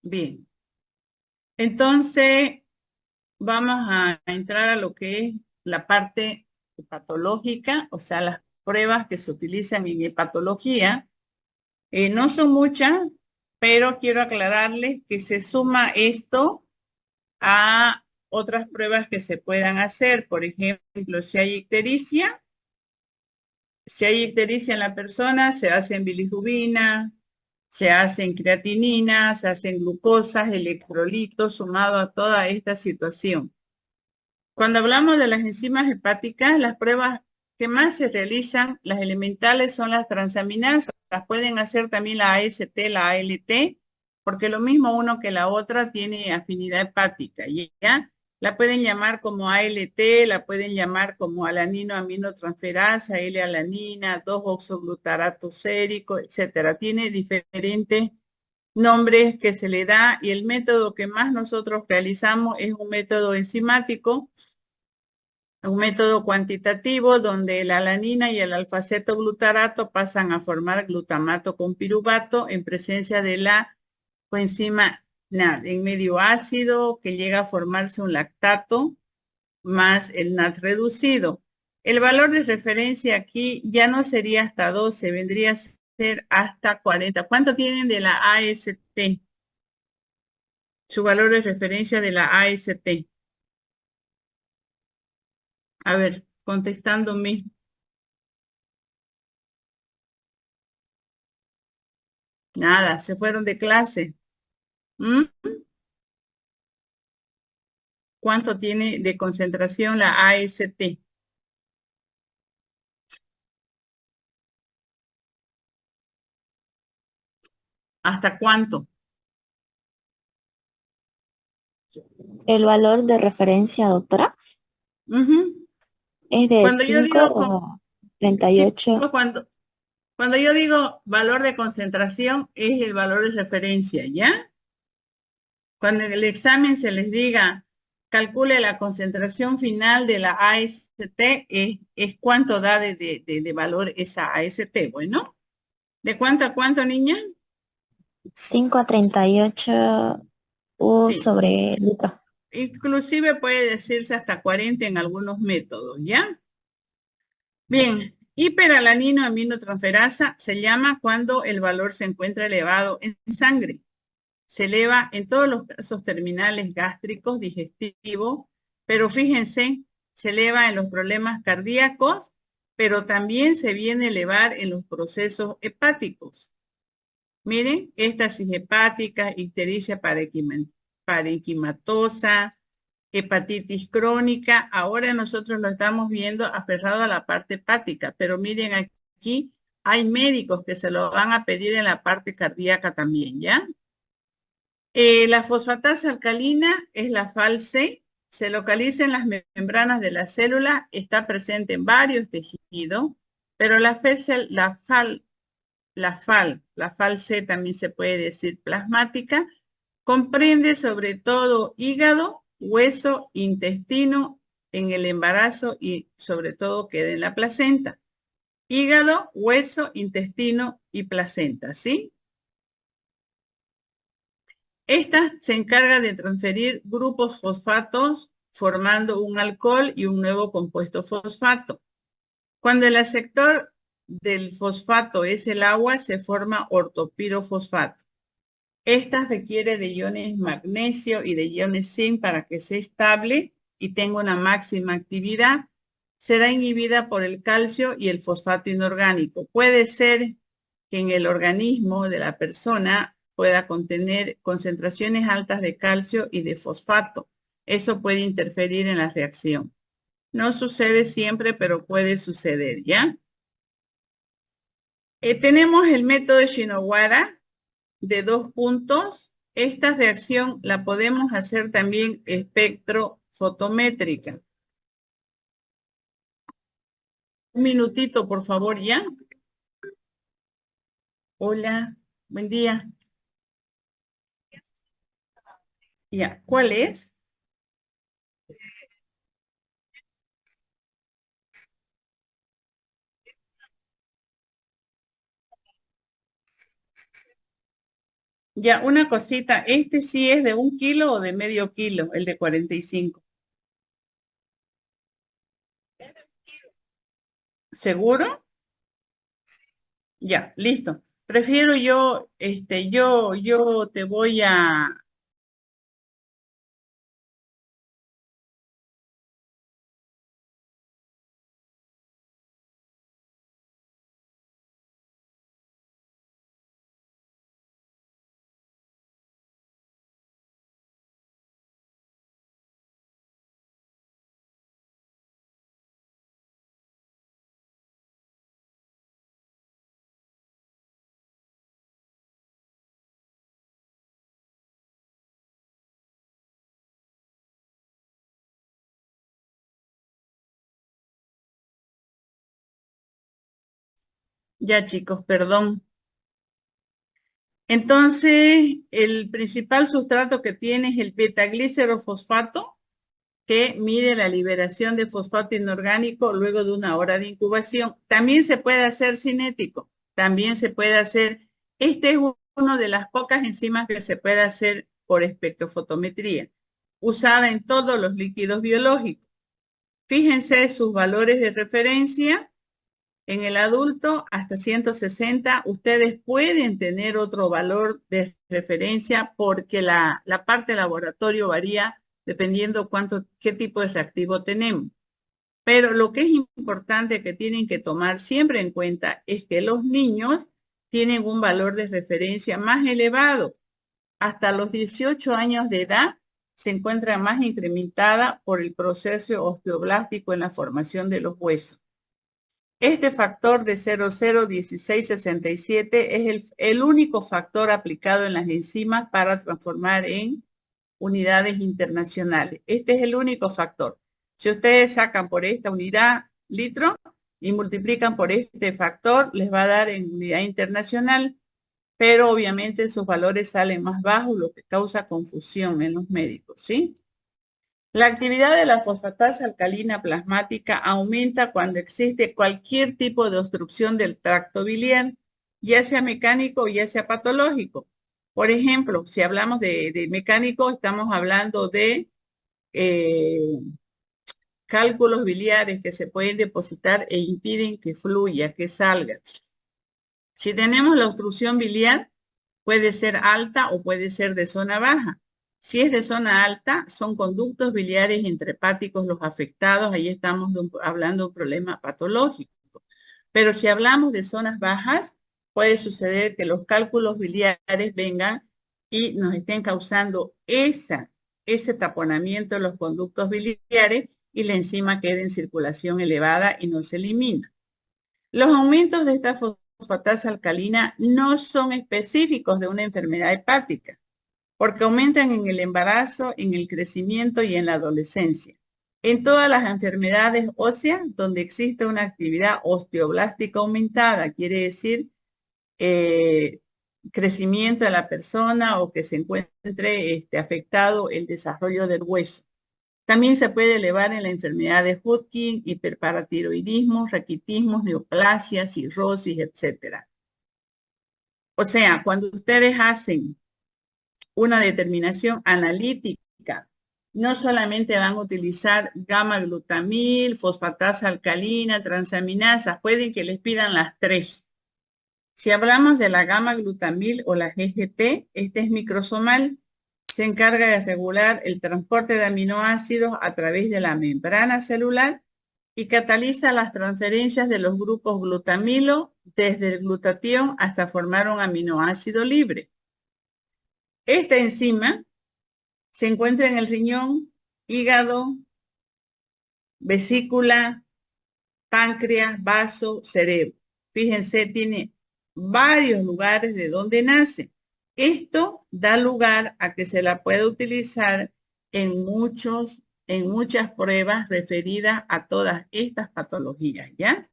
Bien. Entonces, vamos a entrar a lo que es la parte patológica, o sea, las pruebas que se utilizan en hepatología. No son muchas, pero quiero aclararles que se suma esto a otras pruebas que se puedan hacer. Por ejemplo, si hay ictericia en la persona, se hace en bilirrubina, se hacen creatinina, se hacen glucosas, electrolitos, sumado a toda esta situación. Cuando hablamos de las enzimas hepáticas, las pruebas que más se realizan, las elementales, son las transaminasas. Las pueden hacer también la AST, la ALT, porque lo mismo uno que la otra tiene afinidad hepática. ¿Ya? La pueden llamar como ALT, la pueden llamar como alanino-aminotransferasa, L-alanina, 2-oxoglutarato sérico, etcétera. Tiene diferentes nombres que se le da y el método que más nosotros realizamos es un método enzimático, un método cuantitativo donde la alanina y el alfa-cetoglutarato pasan a formar glutamato con piruvato en presencia de la coenzima NAD en medio ácido que llega a formarse un lactato más el NAD reducido. El valor de referencia aquí ya no sería hasta 12, vendría a ser hasta 40. ¿Cuánto tienen de la AST? Su valor de referencia de la AST. A ver, contestándome. Nada, se fueron de clase. ¿Mm? ¿Cuánto tiene de concentración la AST? ¿Hasta cuánto? El valor de referencia, doctora, Ujú. es de Cuando yo 5 digo, o treinta y sí, ocho. pues cuando yo digo valor de concentración, es el valor de referencia, ¿ya? Cuando en el examen se les diga, calcule la concentración final de la AST, es cuánto da de valor esa AST. Bueno, ¿de cuánto a cuánto, niña? 5 a 38 U Sí, sobre litro. inclusive puede decirse hasta 40 en algunos métodos, ¿ya? Bien, hiperalanino aminotransferasa se llama cuando el valor se encuentra elevado en sangre. Se eleva en todos los casos terminales gástricos, digestivos, pero fíjense, se eleva en los problemas cardíacos, pero también se viene a elevar en los procesos hepáticos. Miren, éstasis hepática, ictericia parenquimatosa, hepatitis crónica. Ahora nosotros lo estamos viendo aferrado a la parte hepática, pero miren aquí, hay médicos que se lo van a pedir en la parte cardíaca también, ¿ya? La fosfatasa alcalina es la FAL-C, se localiza en las membranas de la célula, está presente en varios tejidos, pero la FAL-C también se puede decir plasmática, comprende sobre todo hígado, hueso, intestino en el embarazo y sobre todo queda en la placenta. Hígado, hueso, intestino y placenta, ¿sí? Esta se encarga de transferir grupos fosfatos formando un alcohol y un nuevo compuesto fosfato. Cuando el aceptor del fosfato es el agua, se forma ortopirofosfato. Esta requiere de iones magnesio y de iones zinc para que sea estable y tenga una máxima actividad. Será inhibida por el calcio y el fosfato inorgánico. Puede ser que en el organismo de la persona pueda contener concentraciones altas de calcio y de fosfato. Eso puede interferir en la reacción. No sucede siempre, pero puede suceder, ¿ya? Tenemos el método de Shinohara de 2 puntos. Esta reacción la podemos hacer también espectrofotométrica. Un minutito, por favor, ¿ya? Hola, buen día. Ya, ¿cuál es? Ya, una cosita, ¿este sí es de 1 kilo o de medio kilo, el de 45? ¿Seguro? Ya, listo. Prefiero yo, yo te voy a, ya chicos, perdón. Entonces, el principal sustrato que tiene es el betaglicerofosfato, que mide la liberación de fosfato inorgánico luego de 1 hora de incubación. También se puede hacer cinético, también se puede hacer, este es uno de las pocas enzimas que se puede hacer por espectrofotometría, usada en todos los líquidos biológicos. Fíjense sus valores de referencia. En el adulto, hasta 160, ustedes pueden tener otro valor de referencia porque la parte de laboratorio varía dependiendo qué tipo de reactivo tenemos. Pero lo que es importante que tienen que tomar siempre en cuenta es que los niños tienen un valor de referencia más elevado. Hasta los 18 años de edad se encuentra más incrementada por el proceso osteoblástico en la formación de los huesos. Este factor de 001667 es el único factor aplicado en las enzimas para transformar en unidades internacionales. Este es el único factor. Si ustedes sacan por esta unidad litro y multiplican por este factor, les va a dar en unidad internacional, pero obviamente sus valores salen más bajos, lo que causa confusión en los médicos, ¿sí? La actividad de la fosfatasa alcalina plasmática aumenta cuando existe cualquier tipo de obstrucción del tracto biliar, ya sea mecánico o ya sea patológico. Por ejemplo, si hablamos de mecánico, estamos hablando de eh, cálculos biliares que se pueden depositar e impiden que fluya, que salga. Si tenemos la obstrucción biliar, puede ser alta o puede ser de zona baja. Si es de zona alta, son conductos biliares intrahepáticos los afectados, ahí estamos hablando de un problema patológico. Pero si hablamos de zonas bajas, puede suceder que los cálculos biliares vengan y nos estén causando ese taponamiento de los conductos biliares y la enzima quede en circulación elevada y no se elimina. Los aumentos de esta fosfatasa alcalina no son específicos de una enfermedad hepática, porque aumentan en el embarazo, en el crecimiento y en la adolescencia. En todas las enfermedades óseas donde existe una actividad osteoblástica aumentada, quiere decir crecimiento de la persona o que se encuentre afectado el desarrollo del hueso. También se puede elevar en la enfermedad de Hodgkin, hiperparatiroidismo, raquitismo, neoplasia, cirrosis, etc. O sea, cuando ustedes hacen una determinación analítica, no solamente van a utilizar gamma-glutamil, fosfatasa alcalina, transaminasas, pueden que les pidan las tres. Si hablamos de la gamma-glutamil o la GGT, este es microsomal, se encarga de regular el transporte de aminoácidos a través de la membrana celular y cataliza las transferencias de los grupos glutamilo desde el glutatión hasta formar un aminoácido libre. Esta enzima se encuentra en el riñón, hígado, vesícula, páncreas, vaso, cerebro. Fíjense, tiene varios lugares de donde nace. Esto da lugar a que se la pueda utilizar en muchas pruebas referidas a todas estas patologías, ¿ya?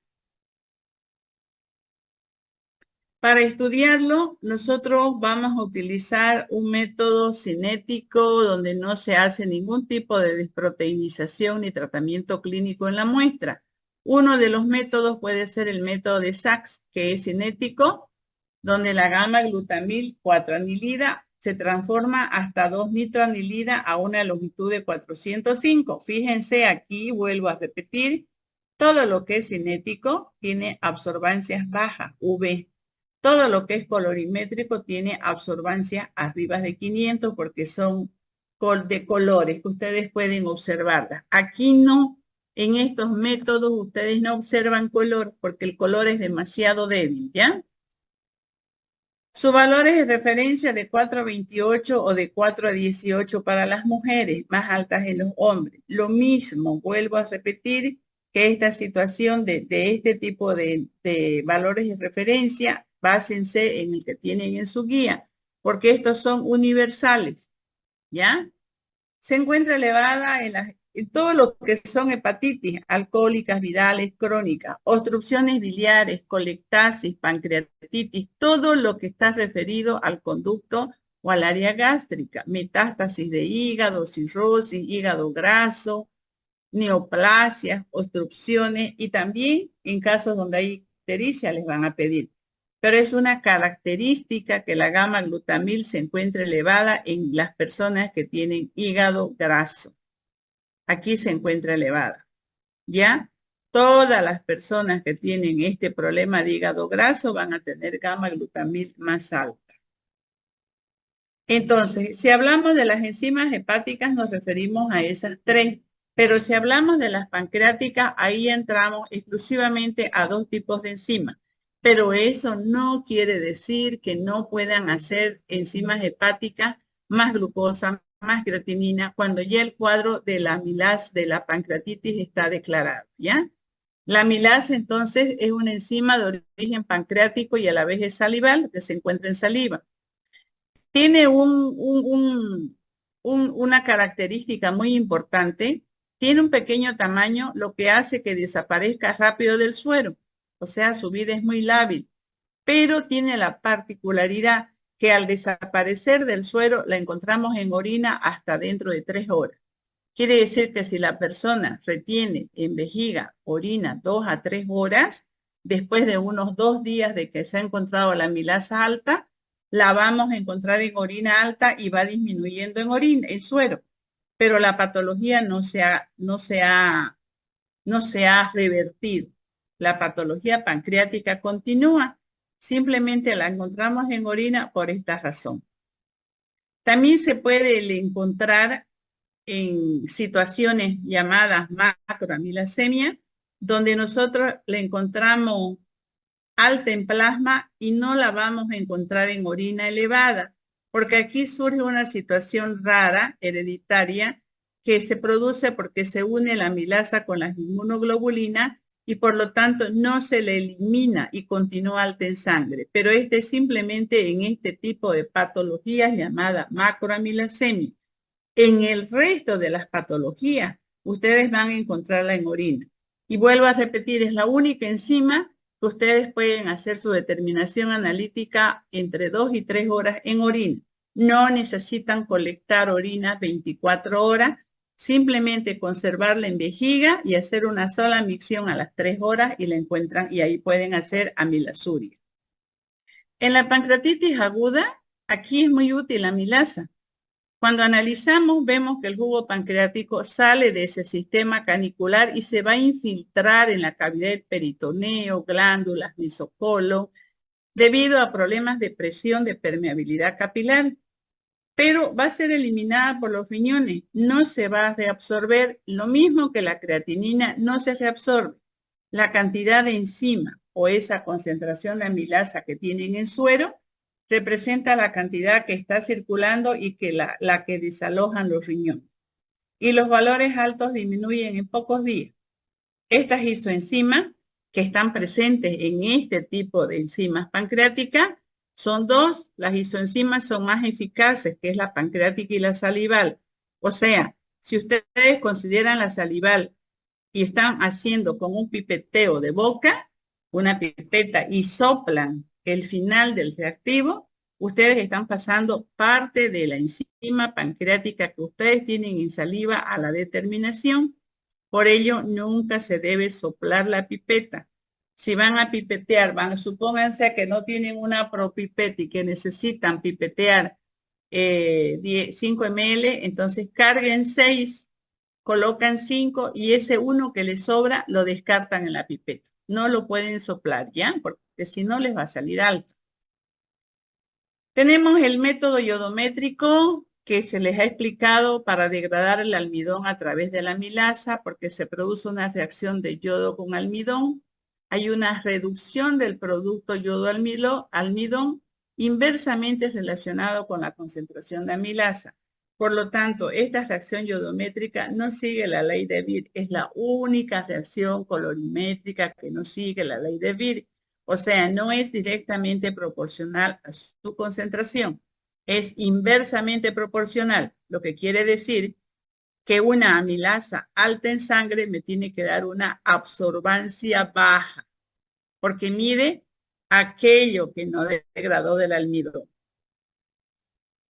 Para estudiarlo, nosotros vamos a utilizar un método cinético donde no se hace ningún tipo de desproteinización ni tratamiento clínico en la muestra. Uno de los métodos puede ser el método de Sachs, que es cinético, donde la gamma-glutamil 4-anilida se transforma hasta 2-nitroanilida a una longitud de 405. Fíjense aquí, vuelvo a repetir, todo lo que es cinético tiene absorbancias bajas, V. Todo lo que es colorimétrico tiene absorbancia arriba de 500 porque son de colores que ustedes pueden observarlas. Aquí no, en estos métodos ustedes no observan color porque el color es demasiado débil, ¿ya? Su valor es de referencia de 4 a 28 o de 4 a 18 para las mujeres, más altas en los hombres. Lo mismo, vuelvo a repetir que esta situación de este tipo de valores de referencia, básense en el que tienen en su guía, porque estos son universales, ¿ya? Se encuentra elevada en todo lo que son hepatitis, alcohólicas, virales, crónicas, obstrucciones biliares, colectasis, pancreatitis, todo lo que está referido al conducto o al área gástrica, metástasis de hígado, cirrosis, hígado graso, neoplasias, obstrucciones y también en casos donde hay ictericia les van a pedir. Pero es una característica que la gamma-glutamil se encuentre elevada en las personas que tienen hígado graso. Aquí se encuentra elevada. ¿Ya? Todas las personas que tienen este problema de hígado graso van a tener gamma-glutamil más alta. Entonces, si hablamos de las enzimas hepáticas, nos referimos a esas tres. Pero si hablamos de las pancreáticas, ahí entramos exclusivamente a dos tipos de enzimas. Pero eso no quiere decir que no puedan hacer enzimas hepáticas más glucosa, más creatinina, cuando ya el cuadro de la amilasa de la pancreatitis está declarado, ¿ya? La amilasa, entonces, es una enzima de origen pancreático y a la vez es salival, que se encuentra en saliva. Tiene una característica muy importante. Tiene un pequeño tamaño, lo que hace que desaparezca rápido del suero. O sea, su vida es muy lábil. Pero tiene la particularidad que al desaparecer del suero la encontramos en orina hasta dentro de 3 horas. Quiere decir que si la persona retiene en vejiga orina 2 a 3 horas, después de unos 2 días de que se ha encontrado la amilasa alta, la vamos a encontrar en orina alta y va disminuyendo en orina, en suero. Pero la patología no se ha revertido. La patología pancreática continúa. Simplemente la encontramos en orina por esta razón. También se puede encontrar en situaciones llamadas macroamilasemia, donde nosotros le encontramos alta en plasma y no la vamos a encontrar en orina elevada, porque aquí surge una situación rara, hereditaria, que se produce porque se une la amilasa con las inmunoglobulinas y por lo tanto no se le elimina y continúa alta en sangre. Pero este es simplemente en este tipo de patologías llamada macroamilasemia. En el resto de las patologías, ustedes van a encontrarla en orina. Y vuelvo a repetir, es la única enzima que ustedes pueden hacer su determinación analítica entre 2 y 3 horas en orina. No necesitan colectar orina 24 horas, simplemente conservarla en vejiga y hacer una sola micción a las 3 horas y la encuentran y ahí pueden hacer amilasuria. En la pancreatitis aguda, aquí es muy útil la amilasa. Cuando analizamos, vemos que el jugo pancreático sale de ese sistema canicular y se va a infiltrar en la cavidad del peritoneo, glándulas, mesocolo, debido a problemas de presión de permeabilidad capilar. Pero va a ser eliminada por los riñones, no se va a reabsorber, lo mismo que la creatinina no se reabsorbe. La cantidad de enzima o esa concentración de amilasa que tienen en suero representa la cantidad que está circulando y que la que desalojan los riñones. Y los valores altos disminuyen en pocos días. Estas isoenzimas que están presentes en este tipo de enzimas pancreáticas son dos. Las isoenzimas son más eficaces, que es la pancreática y la salival. O sea, si ustedes consideran la salival y están haciendo con un pipeteo de boca, una pipeta y soplan el final del reactivo, ustedes están pasando parte de la enzima pancreática que ustedes tienen en saliva a la determinación. Por ello, nunca se debe soplar la pipeta. Si van a pipetear, supónganse que no tienen una propipeta y que necesitan pipetear 5 ml, entonces carguen 6, colocan 5 y ese uno que les sobra lo descartan en la pipeta. No lo pueden soplar, ¿ya? Porque si no les va a salir alto. Tenemos el método iodométrico que se les ha explicado para degradar el almidón a través de la amilasa, porque se produce una reacción de yodo con almidón. Hay una reducción del producto yodo-almidón inversamente relacionado con la concentración de amilasa. Por lo tanto, esta reacción iodométrica no sigue la ley de Beer, es la única reacción colorimétrica que no sigue la ley de Beer. O sea, no es directamente proporcional a su concentración, es inversamente proporcional, lo que quiere decir que una amilasa alta en sangre me tiene que dar una absorbancia baja, porque mide aquello que no degradó del almidón.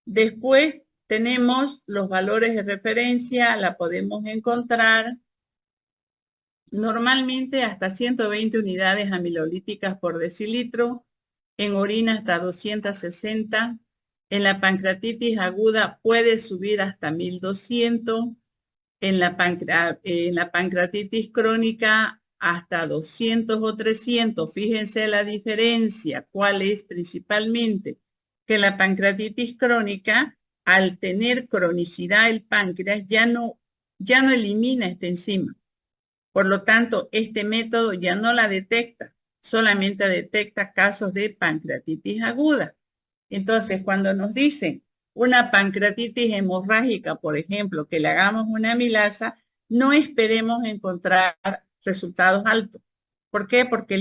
Después tenemos los valores de referencia, la podemos encontrar normalmente hasta 120 unidades amilolíticas por decilitro, en orina hasta 260, en la pancreatitis aguda puede subir hasta 1200, en la pancreatitis crónica hasta 200 o 300. Fíjense la diferencia, ¿cuál es principalmente? Que la pancreatitis crónica, al tener cronicidad el páncreas, ya no elimina esta enzima. Por lo tanto, este método ya no la detecta, solamente detecta casos de pancreatitis aguda. Entonces, cuando nos dicen una pancreatitis hemorrágica, por ejemplo, que le hagamos una amilasa, no esperemos encontrar resultados altos. ¿Por qué? Porque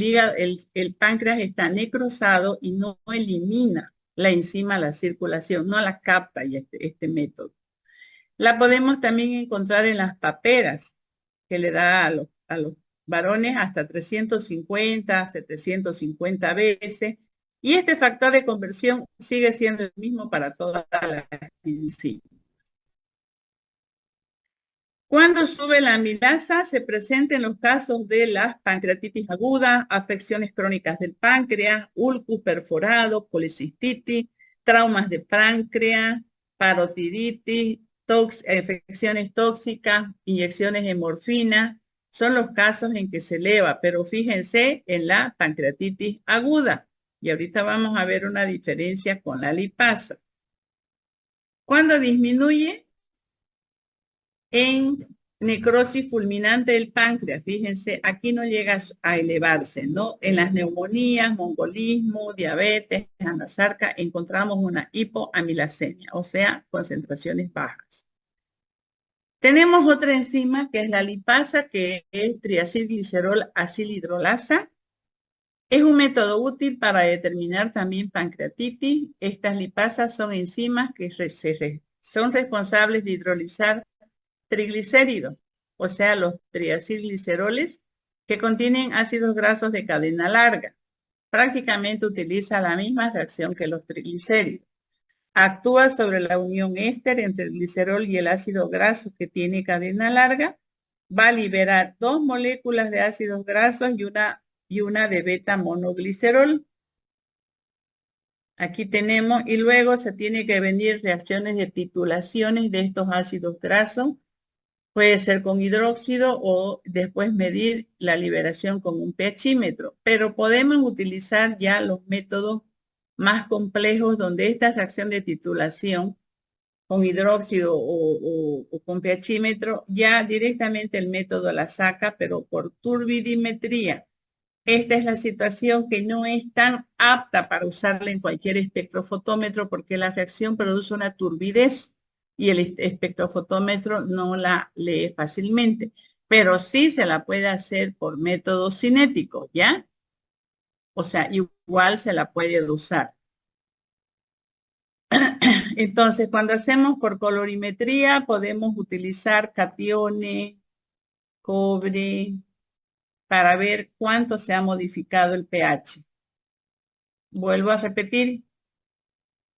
el páncreas está necrosado y no elimina la enzima a la circulación, no la capta y este método. La podemos también encontrar en las paperas, que le da a los varones hasta 350, 750 veces. Y este factor de conversión sigue siendo el mismo para todas las enzimas. Cuando sube la amilasa, se presenta en los casos de las pancreatitis aguda, afecciones crónicas del páncreas, ulcus perforado, colecistitis, traumas de páncreas, parotiditis, infecciones tóxicas, inyecciones de morfina, son los casos en que se eleva, pero fíjense en la pancreatitis aguda. Y ahorita vamos a ver una diferencia con la lipasa. Cuando disminuye en necrosis fulminante del páncreas, fíjense, aquí no llega a elevarse, ¿no? En las neumonías, mongolismo, diabetes, anasarca, encontramos una hipoamilasemia, o sea, concentraciones bajas. Tenemos otra enzima que es la lipasa, que es triacilglicerol acilhidrolasa. Es un método útil para determinar también pancreatitis. Estas lipasas son enzimas que son responsables de hidrolizar triglicéridos, o sea, los triacilgliceroles, que contienen ácidos grasos de cadena larga. Prácticamente utiliza la misma reacción que los triglicéridos. Actúa sobre la unión éster entre el glicerol y el ácido graso que tiene cadena larga. Va a liberar 2 moléculas de ácidos grasos y una de beta monoglicerol. Aquí tenemos, y luego se tiene que venir reacciones de titulaciones de estos ácidos grasos. Puede ser con hidróxido o después medir la liberación con un pHímetro, pero podemos utilizar ya los métodos más complejos donde esta reacción de titulación con hidróxido o con pHímetro, ya directamente el método la saca, pero por turbidimetría. Esta es la situación que no es tan apta para usarla en cualquier espectrofotómetro porque la reacción produce una turbidez y el espectrofotómetro no la lee fácilmente, pero sí se la puede hacer por método cinético, ¿ya? O sea, igual se la puede usar. Entonces, cuando hacemos por colorimetría, podemos utilizar cationes, cobre, para ver cuánto se ha modificado el pH. Vuelvo a repetir,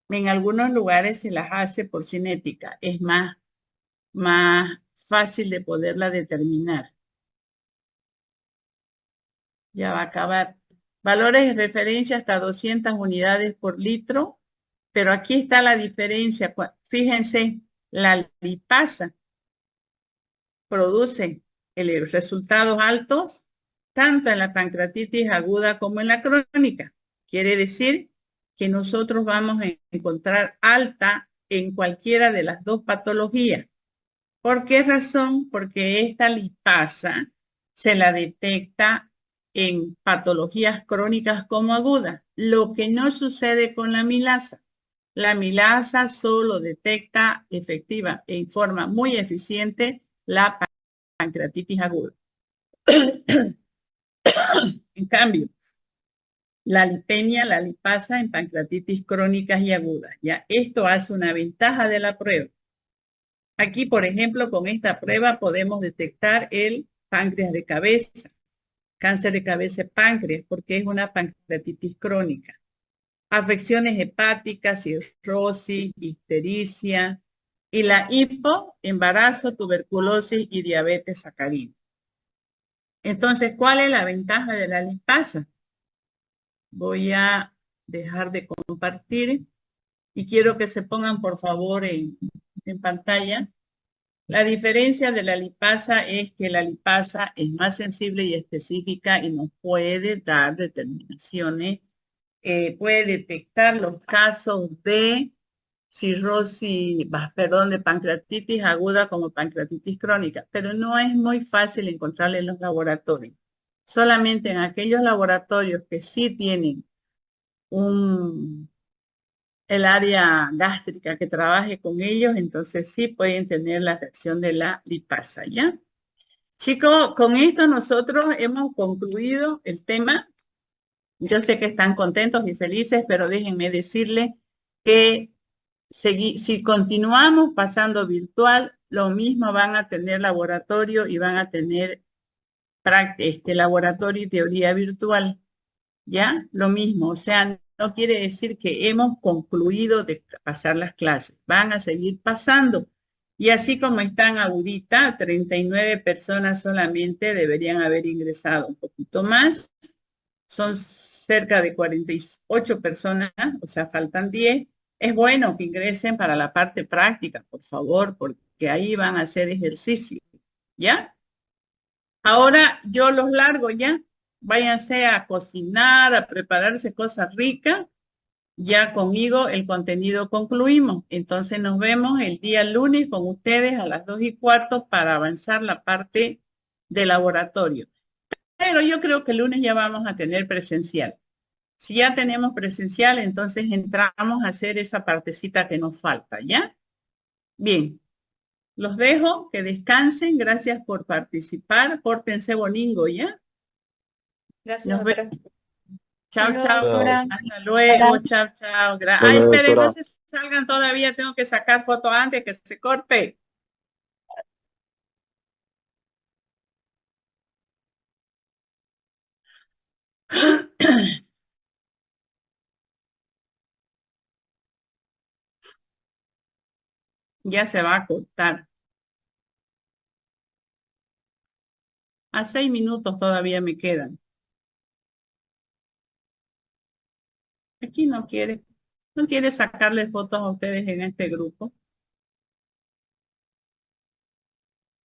en algunos lugares se las hace por cinética, es más fácil de poderla determinar. Ya va a acabar. Valores de referencia hasta 200 unidades por litro, pero aquí está la diferencia. Fíjense, la lipasa produce resultados altos tanto en la pancreatitis aguda como en la crónica. Quiere decir que nosotros vamos a encontrar alta en cualquiera de las dos patologías. ¿Por qué razón? Porque esta lipasa se la detecta en patologías crónicas como agudas, lo que no sucede con la milasa. La milasa solo detecta efectiva en forma muy eficiente la pancreatitis aguda. En cambio, la lipemia, la lipasa en pancreatitis crónicas y agudas. Ya esto hace una ventaja de la prueba. Aquí, por ejemplo, con esta prueba podemos detectar el páncreas de cabeza, cáncer de cabeza de páncreas, porque es una pancreatitis crónica. Afecciones hepáticas, cirrosis, ictericia, y la hipo, embarazo, tuberculosis y diabetes sacarina. Entonces, ¿cuál es la ventaja de la lipasa? Voy a dejar de compartir y quiero que se pongan, por favor, en pantalla. La diferencia de la lipasa es que la lipasa es más sensible y específica y nos puede dar determinaciones, puede detectar los casos de cirrosis, de pancreatitis aguda como pancreatitis crónica, pero no es muy fácil encontrarla en los laboratorios. Solamente en aquellos laboratorios que sí tienen el área gástrica que trabaje con ellos, entonces sí pueden tener la reacción de la lipasa, ¿ya? Chicos, con esto nosotros hemos concluido el tema. Yo sé que están contentos y felices, pero déjenme decirles que si continuamos pasando virtual, lo mismo van a tener laboratorio y van a tener laboratorio y teoría virtual. ¿Ya? Lo mismo, o sea, no quiere decir que hemos concluido de pasar las clases, van a seguir pasando. Y así como están ahorita, 39 personas solamente deberían haber ingresado un poquito más. Son cerca de 48 personas, o sea, faltan 10. Es bueno que ingresen para la parte práctica, por favor, porque ahí van a hacer ejercicio, ¿ya? Ahora yo los largo ya. Váyanse a cocinar, a prepararse cosas ricas. Ya conmigo el contenido concluimos. Entonces nos vemos el día lunes con ustedes a las 2:15 para avanzar la parte de laboratorio. Pero yo creo que el lunes ya vamos a tener presencial. Si ya tenemos presencial, entonces entramos a hacer esa partecita que nos falta, ¿ya? Bien. Los dejo, que descansen. Gracias por participar. Pórtense boningo, ¿ya? Gracias, Nos doctora. vemos. Chao, Hasta luego, chao. doctora. Hasta luego. Chao, chao. Ay, Bueno, esperen, no doctora, se salgan todavía. Tengo que sacar foto antes que se corte. Ya se va a cortar. A 6 minutos todavía me quedan. Aquí no quiere sacarle fotos a ustedes en este grupo.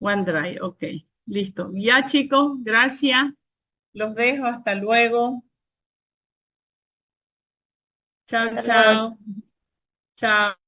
OneDrive, ok. Listo. Ya, chicos, gracias. Los dejo. Hasta luego. Chao, Hasta luego. chao. Chao.